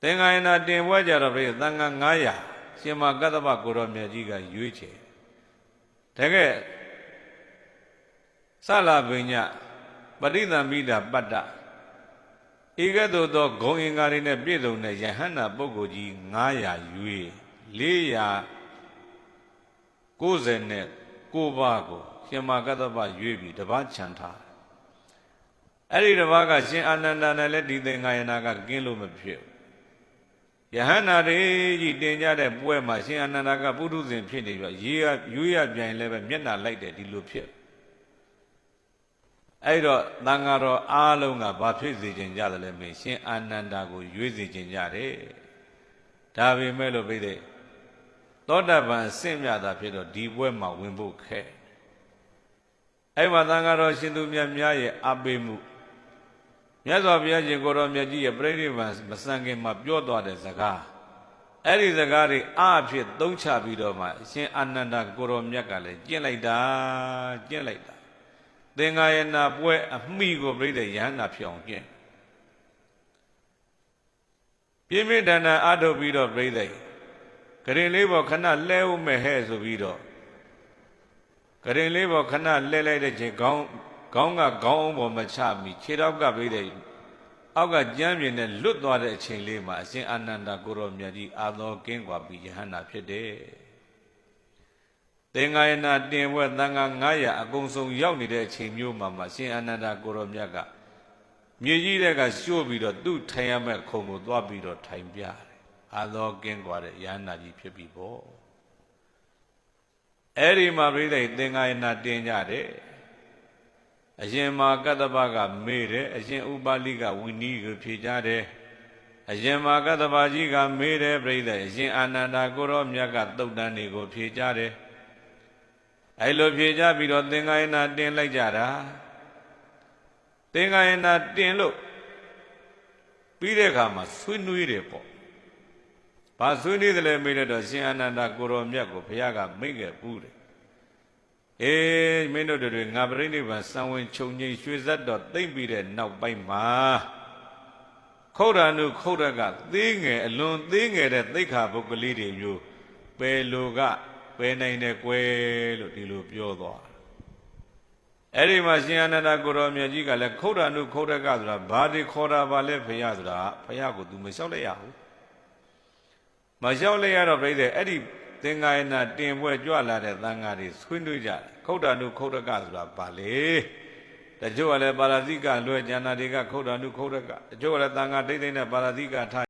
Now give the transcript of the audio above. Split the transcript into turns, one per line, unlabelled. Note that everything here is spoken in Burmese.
သင်္ဃာယနာတင်ပွဲကြတော့ပြိသံဃာ900ရှင်မကတ္တဗကိုရောမြတ်ကြီးကရွေးချယ်တကယ်ဆလပညပရိသံမိတာပတ္တဧကသို့သောဂုံအင်္ဂါတွေနဲ့ပြည့်စုံတဲ့ယဟန္တာပုဂ္ဂိုလ်ကြီး900ရွေး499ပါးကိုရှင်မကတ္တဗရွေးပြီးတပါးချန်ထားအဲ့ဒီတပါးကရှင်အာနန္ဒာနဲ့လည်းဒီသင်္ဃာယနာကကင်းလို့မဖြစ်ယဟန္တာတွေကြီးတင်ကြတဲ့ပွဲမှာရှင်အာနန္ဒာကပုထုဇဉ်ဖြစ်နေပြီးရွေးရပြိုင်လည်းပဲမျက်နှာလိုက်တယ်ဒီလိုဖြစ်အဲ့တော့သံဃာတော်အားလုံးကဘာဖြစ်စေခြင်းကြတယ်လဲမင်းရှင်အာနန္ဒာကိုရွေးစေခြင်းကြတယ်ဒါပေမဲ့လို့ပြိတဲ့သောတပန်အဆင့်မြတာဖြစ်တော့ဒီပွဲမှာဝင်ဖို့ခဲအဲ့မှာသံဃာတော်ရှင်သူမြတ်များရဲ့အပိမှုမြတ်စွာဘုရားရှင်ကိုရောမြတ်ကြီးရဲ့ပြိဋိဘံမစံခင်မှာပြောသွားတဲ့စကားအဲ့ဒီစကားတွေအဖြစ်သုံးချပြီးတော့မှရှင်အာနန္ဒာကိုရောမြတ်ကလည်းကျင့်လိုက်တာသင်္ဃာယနာပွဲအမိကိုပြိဋိယဟန္တာဖြစ်အောင်ကျင့်ပြင်းပြထန်ထန်အထုတ်ပြီးတော့ပြိဋိကရင်လေးပေါ်ခဏလဲဦးမဲ့ဟဲ့ဆိုပြီးတော့ကရင်လေးပေါ်ခဏလဲလိုက်တဲ့ချိန်ခေါင်းကခေါင်းအောင်ပေါ်မချမိခြေထောက်ကပြိတဲ့အောက်ကကြမ်းမြင်နဲ့လွတ်သွားတဲ့အချိန်လေးမှာအရှင်အာနန္ဒာကိုရောမြတ်ကြီးအာသောကင်းกว่าပြီးယဟန္တာဖြစ်တယ်သင်္ဃာယနာတင်ပွဲသံဃာ900အကုန်စုံရောက်နေတဲ့အချိန်မျိုးမှာရှင်အာနန္ဒာကိုရောမြတ်ကမြေကြီးတွေကရှို့ပြီးတော့သူ့ထိုင်ရမဲ့ခုံကိုသွားပြီးတော့ထိုင်ပြတယ်အာသောကင်းกว่าတဲ့ယဟန္တာကြီးဖြစ်ပြီပေါ့အဲ့ဒီမှာပြိတဲ့သင်္ဃာယနာတင်ကြတယ်အရှင်မာကတ္တဗကမေးတယ်အရှင်ဥပါလိကဝိနည်းကိုဖြေကြတယ်အရှင်မာကတ္တဗကြီးကမေးတယ်ပြိဿအရှင်အာနန္ဒာကိုရောမြတ်ကသုတ်တန်တွေကိုဖြေကြတယ်အဲ့လိုဖြေကြပြီးတော့သင်္ဃာယနာတင်လိုက်ကြတာသင်္ဃာယနာတင်လို့ပြီးတဲ့အခါမှာဆွေးနွေးတယ်ပေါ့ဘာဆွေးနွေးတယ်လဲမေးတော့ရှင်အာနန္ဒာကိုရောမြတ်ကိုဘုရားကမိန့်ခဲ့ဘူးတယ်အေးမင်းတို့တွေငါပြိဋိဘံစံဝင်ခြုံငိမ့်ရွှေဇတ်တော်သိမ့်ပြီးတဲ့နောက်ပိုင်းမှာခုတ်ရနုခုတ်ရကသေးငယ်အလွန်သေးငယ်တဲ့သိက္ခာပုဂ္ဂလိတွေမျိုးပယ်လိုကပယ်နိုင်တယ်ကွယ်လို့ဒီလိုပြောသွားအဲ့ဒီမှာရှင်အာနန္ဒာကိုရောမြတ်ကြီးကလည်းခုတ်ရနုခုတ်ရကဆိုတာဘာတွေခေါ်တာပါလဲဘုရားဆိုတာဘုရားကို तू မလျှောက်လိုက်ရဘူးမလျှောက်လိုက်ရတော့ပြိတဲ့အဲ့ဒီသင်္ဃာယနာတင်ပွဲကြွလာတဲ့သံဃာတွေဆွေးနွေးကြတယ်ခုတ်တာနုခုတ်ရကဆိုတာဘာလဲတချို့ကလည်းပါရဇိကလွယ်ကျန်တာတွေကခုတ်တာနုခုတ်ရကတချို့ကလည်းသံဃာဒိဋ္ဌိနဲ့ပါရဇိကထား